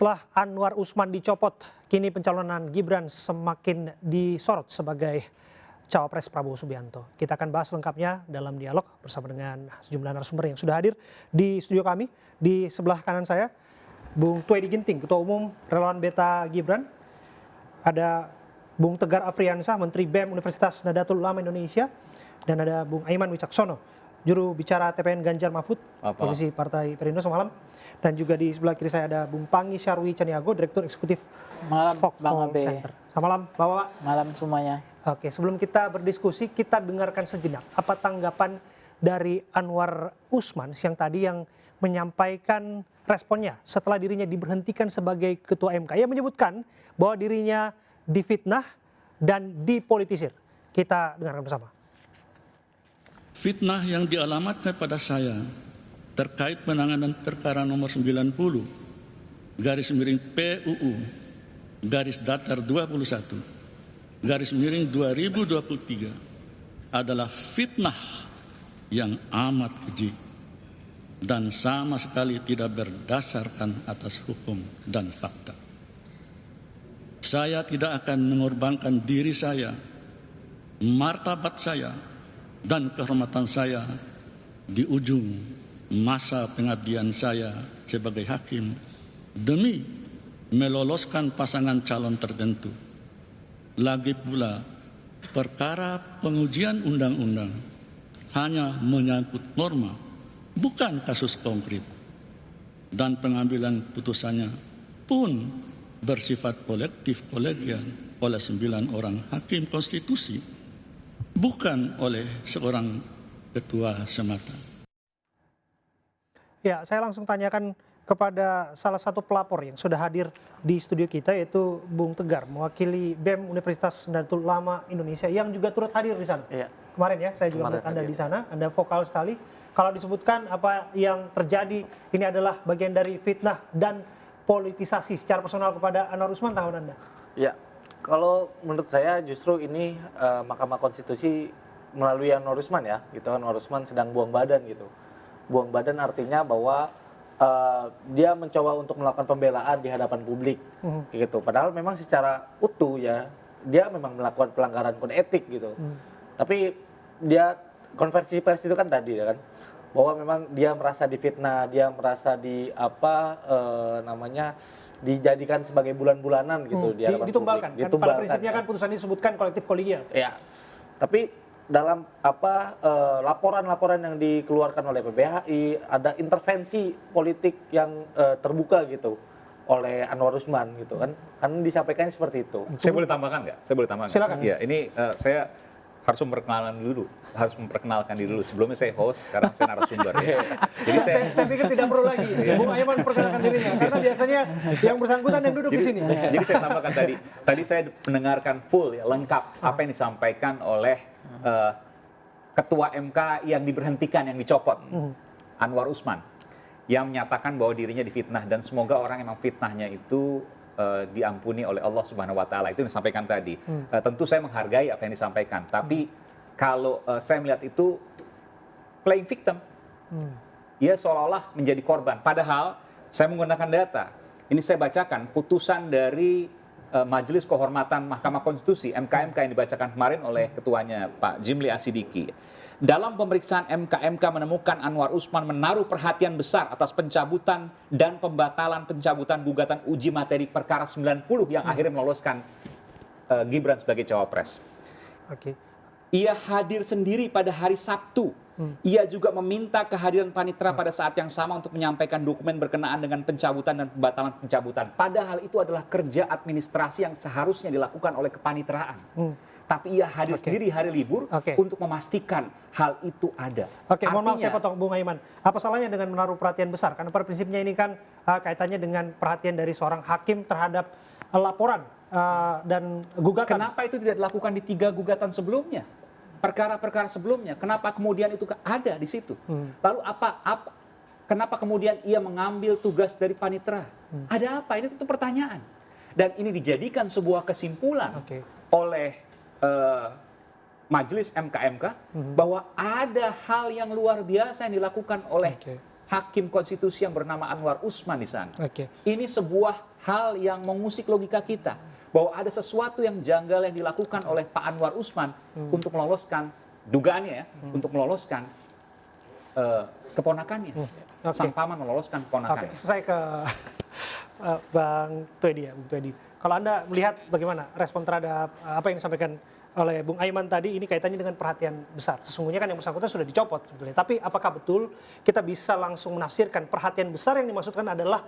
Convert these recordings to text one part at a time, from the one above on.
Setelah Anwar Usman dicopot, kini pencalonan Gibran semakin disorot sebagai cawapres Prabowo Subianto. Kita akan bahas lengkapnya dalam dialog bersama dengan sejumlah narasumber yang sudah hadir di studio kami. Di sebelah kanan saya, Bung Tuedi Ginting, Ketua Umum Relawan Beta Gibran. Ada Bung Tegar Afriansah, Menteri BEM Universitas Nahdlatul Ulama Indonesia. Dan ada Bung Aiman Wicaksono, juru bicara TPN Ganjar Mahfud, politisi Partai Perindo. Selamat malam. Dan juga di sebelah kiri saya ada Bung Pangi Syarwi Caniago, Direktur Eksekutif Foxfall Center. Selamat malam, Bapak. Malam semuanya. Oke, sebelum kita berdiskusi, kita dengarkan sejenak apa tanggapan dari Anwar Usman yang tadi yang menyampaikan responnya setelah dirinya diberhentikan sebagai Ketua MK. Ia menyebutkan bahwa dirinya difitnah dan dipolitisir. Kita dengarkan bersama. Fitnah yang dialamatkan pada saya terkait penanganan perkara nomor 90 garis miring PUU garis datar 21 garis miring 2023 adalah fitnah yang amat keji dan sama sekali tidak berdasarkan atas hukum dan fakta. Saya tidak akan mengorbankan diri saya, martabat saya, dan kehormatan saya di ujung masa pengabdian saya sebagai hakim demi meloloskan pasangan calon tertentu. Lagi pula, perkara pengujian undang-undang hanya menyangkut norma, bukan kasus konkret. Dan pengambilan putusannya pun bersifat kolektif kolegial oleh 9 orang hakim konstitusi, bukan oleh seorang ketua semata. Ya, saya langsung tanyakan kepada salah satu pelapor yang sudah hadir di studio kita, yaitu Bung Tegar, mewakili BEM Universitas Nahdlatul Ulama Indonesia yang juga turut hadir di sana. Iya. Kemarin ya, saya juga melihat Anda di sana, Anda vokal sekali. Kalau disebutkan apa yang terjadi ini adalah bagian dari fitnah dan politisasi secara personal kepada Anwar Usman, tanggapan Anda? Ya, kalau menurut saya justru ini Mahkamah Konstitusi melalui Anwar Usman ya, gitu kan. Anwar Usman sedang buang badan gitu. Buang badan artinya bahwa dia mencoba untuk melakukan pembelaan di hadapan publik, gitu. Padahal memang secara utuh ya, dia memang melakukan pelanggaran kode etik gitu. Tapi dia konversi pers itu kan tadi ya kan, bahwa memang dia merasa difitnah, dia merasa dijadikan sebagai bulan-bulanan gitu di hadapan ditumbalkan. publik. Kan pada prinsipnya kan putusan ini disebutkan kolektif kolegial. Ya, tapi dalam laporan-laporan yang dikeluarkan oleh PBHI ada intervensi politik yang terbuka gitu oleh Anwar Usman gitu kan disampaikannya seperti itu. Saya boleh tambahkan nggak? Saya boleh tambahkan. Silakan. Ya, ini saya harus memperkenalkan diri dulu. Sebelumnya saya host, sekarang saya narasumber. Ya. Jadi saya pikir tidak perlu lagi Bung Aiman memperkenalkan dirinya, karena biasanya yang bersangkutan yang duduk di sini. Jadi saya tambahkan tadi saya mendengarkan full ya, lengkap apa yang disampaikan oleh Ketua MK yang diberhentikan, yang dicopot, Anwar Usman, yang menyatakan bahwa dirinya difitnah dan semoga orang yang memfitnahnya itu diampuni oleh Allah Subhanahu wa taala. Itu yang disampaikan tadi. Tentu saya menghargai apa yang disampaikan, tapi kalau saya melihat itu playing victim. Ia seolah-olah menjadi korban. Padahal saya menggunakan data. Ini saya bacakan putusan dari Majelis Kehormatan Mahkamah Konstitusi MKMK yang dibacakan kemarin oleh ketuanya Pak Jimli Asidiki. Dalam pemeriksaan MKMK menemukan Anwar Usman menaruh perhatian besar atas pencabutan dan pembatalan pencabutan gugatan uji materi perkara 90 yang akhirnya meloloskan Gibran sebagai cawapres. Oke. Ia hadir sendiri pada hari Sabtu. Ia juga meminta kehadiran panitera pada saat yang sama untuk menyampaikan dokumen berkenaan dengan pencabutan dan pembatalan pencabutan. Padahal itu adalah kerja administrasi yang seharusnya dilakukan oleh kepanitraan. Tapi ia hadir sendiri hari libur untuk memastikan hal itu ada. Oke, mohon maaf saya potong Bung Aiman. Apa salahnya dengan menaruh perhatian besar? Karena pada prinsipnya ini kan kaitannya dengan perhatian dari seorang hakim terhadap laporan dan gugatan. Kenapa itu tidak dilakukan di 3 gugatan sebelumnya? Perkara-perkara sebelumnya, kenapa kemudian itu ada di situ? Lalu kenapa kemudian ia mengambil tugas dari panitera? Ada apa? Ini tentu pertanyaan. Dan ini dijadikan sebuah kesimpulan oleh Majelis MKMK bahwa ada hal yang luar biasa yang dilakukan oleh hakim konstitusi yang bernama Anwar Usman di sana. Oke. Ini sebuah hal yang mengusik logika kita bahwa ada sesuatu yang janggal yang dilakukan oleh Pak Anwar Usman untuk meloloskan dugaannya ya, untuk meloloskan keponakannya. Sang paman meloloskan keponakannya. Oke, saya ke Bang Tuedi ya, Bung Tuedi. Kalau Anda melihat bagaimana respon terhadap apa yang disampaikan oleh Bung Aiman tadi, ini kaitannya dengan perhatian besar. Sesungguhnya kan yang bersangkutan sudah dicopot sebetulnya. Tapi apakah betul kita bisa langsung menafsirkan perhatian besar yang dimaksudkan adalah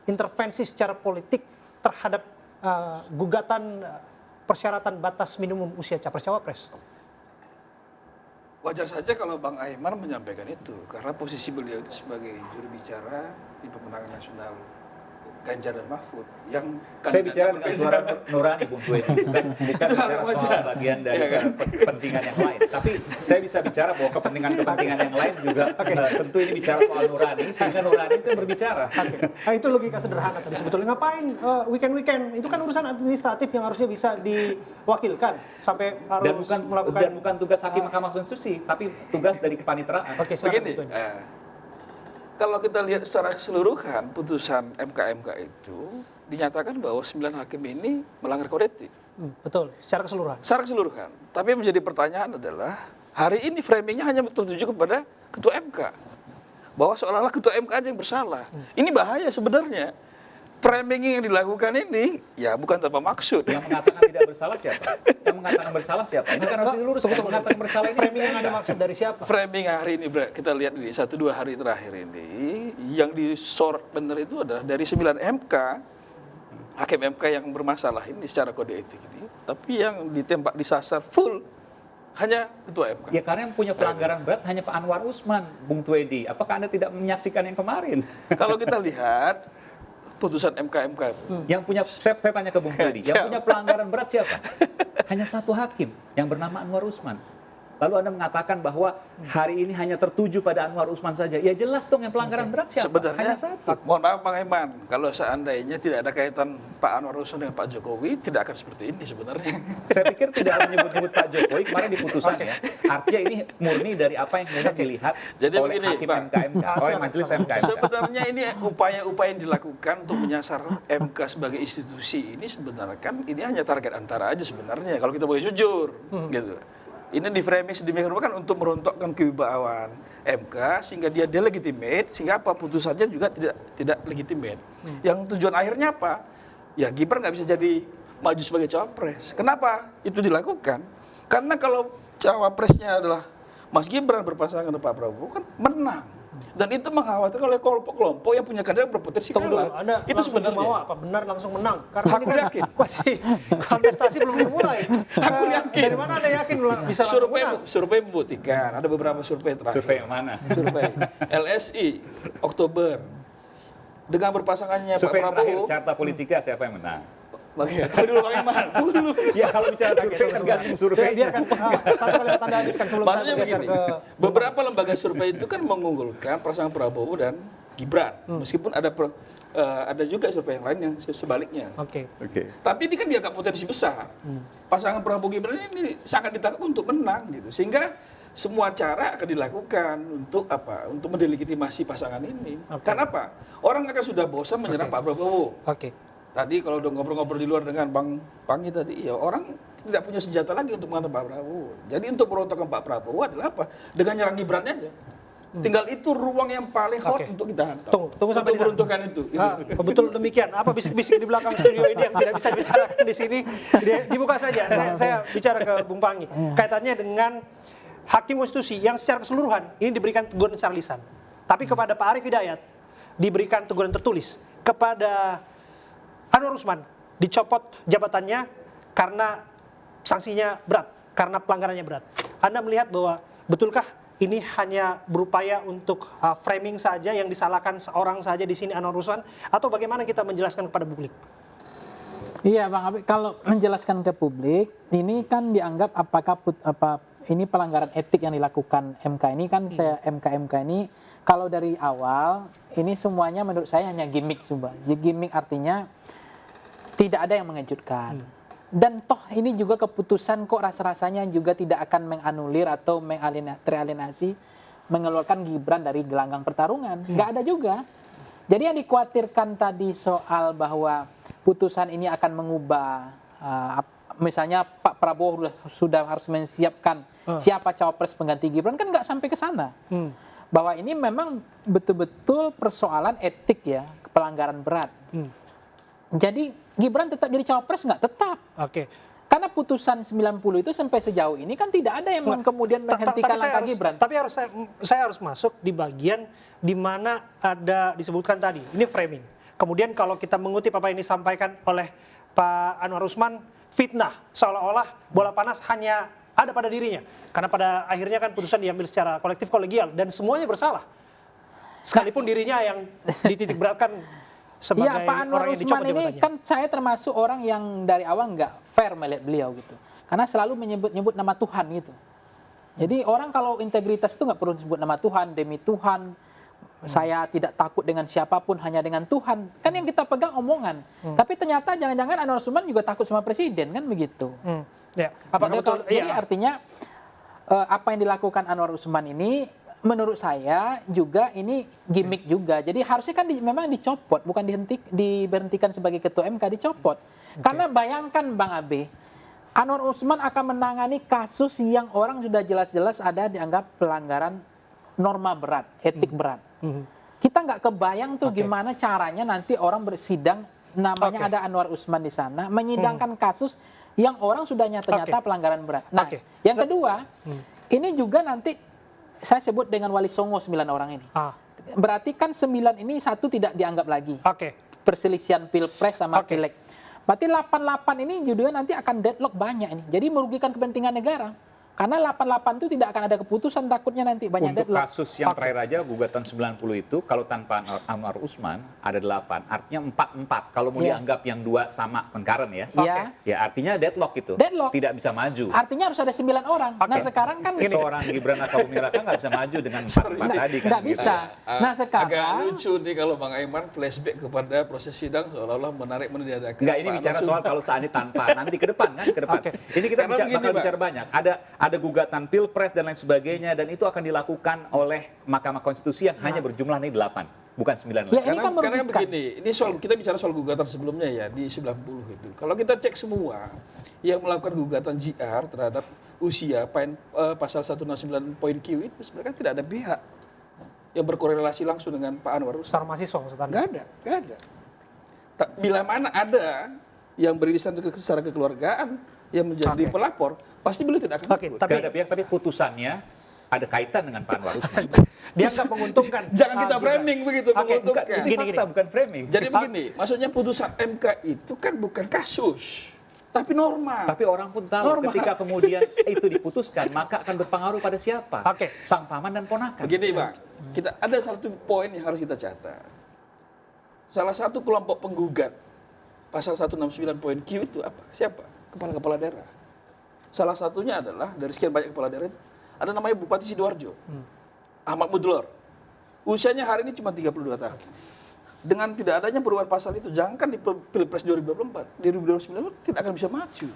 intervensi secara politik terhadap gugatan persyaratan batas minimum usia capres-cawapres? Wajar saja kalau Bang Aiman menyampaikan itu, karena posisi beliau itu sebagai juru bicara tim pemenangan nasional Ganjar dan Mahfud yang Saya bicara dengan berbeda. suara nurani, Bung Tuedi, bukan bicara soal bagian dari kepentingan yang lain. Tapi saya bisa bicara bahwa kepentingan yang lain juga tentu ini bicara soal nurani, sehingga nurani itu berbicara. Nah, itu logika sederhana tadi sebetulnya. Ngapain weekend-weekend? Itu kan urusan administratif yang harusnya bisa diwakilkan sampai harus melakukan. Dan bukan tugas hakim Mahkamah Konstitusi, tapi tugas dari kepaniteraan. Oke, silakan, Begini, Bung Tuedi. kalau kita lihat secara keseluruhan putusan MK itu dinyatakan bahwa 9 hakim ini melanggar kode etik. Betul, secara keseluruhan. Secara keseluruhan. Tapi yang menjadi pertanyaan adalah hari ini framingnya hanya tertuju kepada ketua MK. Bahwa seolah-olah ketua MK aja yang bersalah. Ini bahaya sebenarnya. Framing yang dilakukan ini ya bukan tanpa maksud. Yang mengatakan tidak bersalah siapa? Yang mengatakan bersalah siapa? Ini kan harus diluruskan. Yang mengatakan bersalah ini Framing yang Anda maksud dari siapa? Framing hari ini kita lihat di 1-2 hari terakhir ini yang disorot benar itu adalah dari 9 MK hakim MK yang bermasalah ini secara kode etik ini, tapi yang ditembak disasar full hanya ketua MK. Ya karena yang punya pelanggaran berat hanya Pak Anwar Usman, Bung Tuedi. Apakah Anda tidak menyaksikan yang kemarin? Kalau kita lihat putusan MK Yang punya, saya tanya ke Bung Tuedi, yang punya pelanggaran berat siapa? Hanya satu hakim yang bernama Anwar Usman. Lalu Anda mengatakan bahwa hari ini hanya tertuju pada Anwar Usman saja. Ya jelas dong yang pelanggaran berat siapa? Sebenarnya, Hanya satu. mohon maaf Bang Eman, kalau seandainya tidak ada kaitan Pak Anwar Usman dengan Pak Jokowi, tidak akan seperti ini sebenarnya. Saya pikir tidak menyebut-nyebut Pak Jokowi kemarin di putusannya. Artinya ini murni dari apa yang kemudian dilihat Jadi oleh begini, hakim Pak. MK, oleh majelis MK. Sebenarnya ini upaya-upaya yang dilakukan untuk menyasar MK sebagai institusi ini sebenarnya kan ini hanya target antara aja sebenarnya kalau kita boleh jujur gitu. Ini di framing sedemikian rupa kan untuk merontokkan kewibawaan MK sehingga dia delegitimate sehingga apa putusannya juga tidak legitimate. Yang tujuan akhirnya apa? Ya Gibran nggak bisa jadi maju sebagai cawapres. Kenapa itu dilakukan? Karena kalau cawapresnya adalah Mas Gibran berpasangan dengan Pak Prabowo kan menang. Dan itu mengkhawatirkan oleh kelompok-kelompok yang punya kandidat berpotensi Tunggu dulu, kalah. Anda Itu langsung sebenarnya. jumawa apa benar langsung menang? Karena Aku ini kan yakin. masih kontestasi belum dimulai. Aku yakin. Dari mana Anda yakin bisa langsung menang? Survei membuktikan, ada beberapa survei terakhir. Survei yang mana? Survei LSI Oktober. Dengan berpasangannya Pak Survei yang terakhir, Prabowo. carta politika siapa yang menang? Tunggu dulu Bang Iman, tunggu dulu. Ya kalau bicara survei tergantung survei. Biarkan satu kalimat Anda habiskan sebelum Maksudnya saya bergeser begini, ke beberapa lembaga survei itu kan mengunggulkan pasangan Prabowo dan Gibran. Meskipun ada juga survei yang lain yang sebaliknya. Oke. Tapi ini kan dianggap potensi besar. Pasangan Prabowo Gibran ini sangat ditakut untuk menang gitu. Sehingga semua cara akan dilakukan untuk apa? Untuk mendelegitimasi pasangan ini. Karena apa? Orang akan sudah bosan menyerang Pak Prabowo. Oke. Tadi kalau udah ngobrol-ngobrol di luar dengan Bang Pangi tadi, ya orang tidak punya senjata lagi untuk menghantam Pak Prabowo. Jadi untuk merontokkan Pak Prabowo adalah apa? Dengan nyerang Gibrannya aja. Tinggal itu ruang yang paling hot untuk kita hantam. Tunggu sampai untuk di sana. meruntuhkan itu. Betul demikian. Apa bisik-bisik di belakang studio ini yang tidak bisa dibicarakan di sini? Dibuka saja. Saya bicara ke Bung Pangi. Kaitannya dengan hakim konstitusi yang secara keseluruhan ini diberikan teguran secara lisan. Tapi kepada Pak Arief Hidayat diberikan teguran tertulis. Kepada Anwar Usman dicopot jabatannya karena sanksinya berat, karena pelanggarannya berat. Anda melihat bahwa betulkah ini hanya berupaya untuk framing saja yang disalahkan seorang saja di sini Anwar Usman, atau bagaimana kita menjelaskan kepada publik? Iya Bang Abi, kalau menjelaskan ke publik, ini kan dianggap ini pelanggaran etik yang dilakukan MK ini kan MK ini kalau dari awal ini semuanya menurut saya hanya gimmick semua. Gimmick artinya tidak ada yang mengejutkan. Dan toh ini juga keputusan kok rasa-rasanya juga tidak akan menganulir atau teralienasi mengeluarkan Gibran dari gelanggang pertarungan. Nggak ada juga. Jadi yang dikhawatirkan tadi soal bahwa putusan ini akan mengubah, misalnya Pak Prabowo sudah harus menyiapkan siapa cawapres pengganti Gibran, kan nggak sampai ke sana. Bahwa ini memang betul-betul persoalan etik ya, pelanggaran berat. Jadi Gibran tetap jadi cawapres nggak? Tetap. Oke. Karena putusan 90 itu sampai sejauh ini kan tidak ada yang kemudian menghentikan langkah Gibran. Tapi saya harus masuk di bagian di mana ada disebutkan tadi, ini framing. Kemudian kalau kita mengutip apa yang disampaikan oleh Pak Anwar Usman, fitnah, seolah-olah bola panas hanya ada pada dirinya. Karena pada akhirnya kan putusan diambil secara kolektif kolegial dan semuanya bersalah. Sekalipun dirinya yang dititik beratkan sebagai Pak Anwar orang yang Usman dicopot ini jabatannya. kan saya termasuk orang yang dari awal nggak fair melihat beliau gitu. Karena selalu menyebut-nyebut nama Tuhan gitu. Jadi orang kalau integritas itu nggak perlu disebut nama Tuhan, demi Tuhan, saya tidak takut dengan siapapun, hanya dengan Tuhan. Kan yang kita pegang omongan. Tapi ternyata jangan-jangan Anwar Usman juga takut sama presiden, kan begitu. Ya, apakah betul? Jadi artinya apa yang dilakukan Anwar Usman ini menurut saya juga ini gimmick juga. Jadi harusnya kan memang dicopot, bukan diberhentikan sebagai ketua MK, dicopot. Karena bayangkan Bang Abe, Anwar Usman akan menangani kasus yang orang sudah jelas-jelas ada dianggap pelanggaran norma berat, etik berat. Kita nggak kebayang tuh gimana caranya nanti orang bersidang, namanya ada Anwar Usman di sana, menyidangkan kasus yang orang sudah nyata-nyata pelanggaran berat. Nah, yang kedua, ini juga nanti saya sebut dengan Wali Songo 9 orang ini. Berarti kan 9 ini satu tidak dianggap lagi. Perselisihan pilpres sama pileg. Berarti 88 ini juga nanti akan deadlock banyak ini. Jadi merugikan kepentingan negara. Karena 88 itu tidak akan ada keputusan takutnya nanti banyak Untuk deadlock. kasus yang terakhir aja gugatan 90 itu kalau tanpa Anwar Usman ada 8, artinya 4-4 kalau mau dianggap yang 2 sama concurrent ya. Ya artinya deadlock itu. Tidak bisa maju. Artinya harus ada 9 orang. Nah sekarang kan seorang Gibran Rakabumi Raka nggak bisa maju dengan 4-4 tadi kan. Nggak bisa. Nah sekarang agak lucu nih kalau Bang Aiman flashback kepada proses sidang seolah-olah menarik meniadakan. Enggak, ini bicara soal kalau saat ini tanpa, nanti ke depan kan, ke depan. Ini kita bakal bicara banyak. Ada gugatan pilpres dan lain sebagainya, dan itu akan dilakukan oleh Mahkamah Konstitusi yang hanya berjumlah nih 8, bukan 9 lagi. Karena begini, ini soal kita bicara soal gugatan sebelumnya ya di 90 itu. Kalau kita cek semua yang melakukan gugatan JR terhadap usia pasal 169 poin Q itu sebenarnya tidak ada pihak yang berkorelasi langsung dengan Pak Anwar Usman. Secara mahasiswa maksudnya? Nggak ada. Bila mana ada yang beririsan secara kekeluargaan yang menjadi pelapor, pasti beliau tidak akan ikut. Tapi ada pihak, tapi putusannya ada kaitan dengan Pak Anwar Usman. Dia nggak menguntungkan. Jangan kita framing begitu, menguntungkan. Ini fakta, bukan framing. Jadi begini, maksudnya putusan MK itu kan bukan kasus, tapi norma. Tapi orang pun tahu ketika kemudian itu diputuskan, maka akan berpengaruh pada siapa? Sang paman dan ponakan. Begini Bang, kita ada satu poin yang harus kita catat. Salah satu kelompok penggugat pasal 169 poin Q itu apa? Siapa? Kepala-kepala daerah. Salah satunya adalah dari sekian banyak kepala daerah itu ada namanya Bupati Sidoarjo, Ahmad Mudlor. Usianya hari ini cuma 32 tahun. Dengan tidak adanya perubahan pasal itu, jangankan di Pilpres 2024, di 2029 tidak akan bisa maju.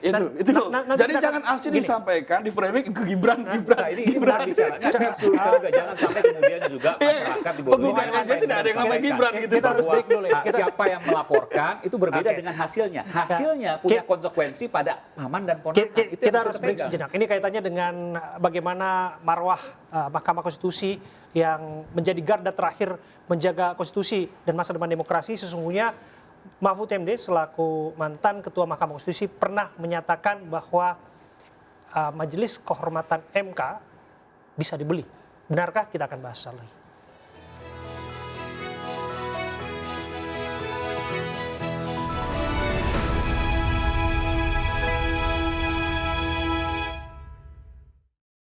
Itu loh. Jadi jangan asli disampaikan di framing ke Gibran. Ini benar bicara. Saya juga jangan sampai kemudian juga masyarakat di bawah aja tidak ada yang namanya Gibran gitu. Kita harus break dulu ya. Siapa yang melaporkan itu berbeda dengan hasilnya. Hasilnya punya konsekuensi pada paman dan ponakan. Kita harus break sejenak. Ini kaitannya dengan bagaimana marwah Mahkamah Konstitusi yang menjadi garda terakhir menjaga konstitusi dan masa depan demokrasi. Sesungguhnya Mahfud MD selaku mantan Ketua Mahkamah Konstitusi pernah menyatakan bahwa Majelis Kehormatan MK bisa dibeli. Benarkah? Kita akan bahas lagi.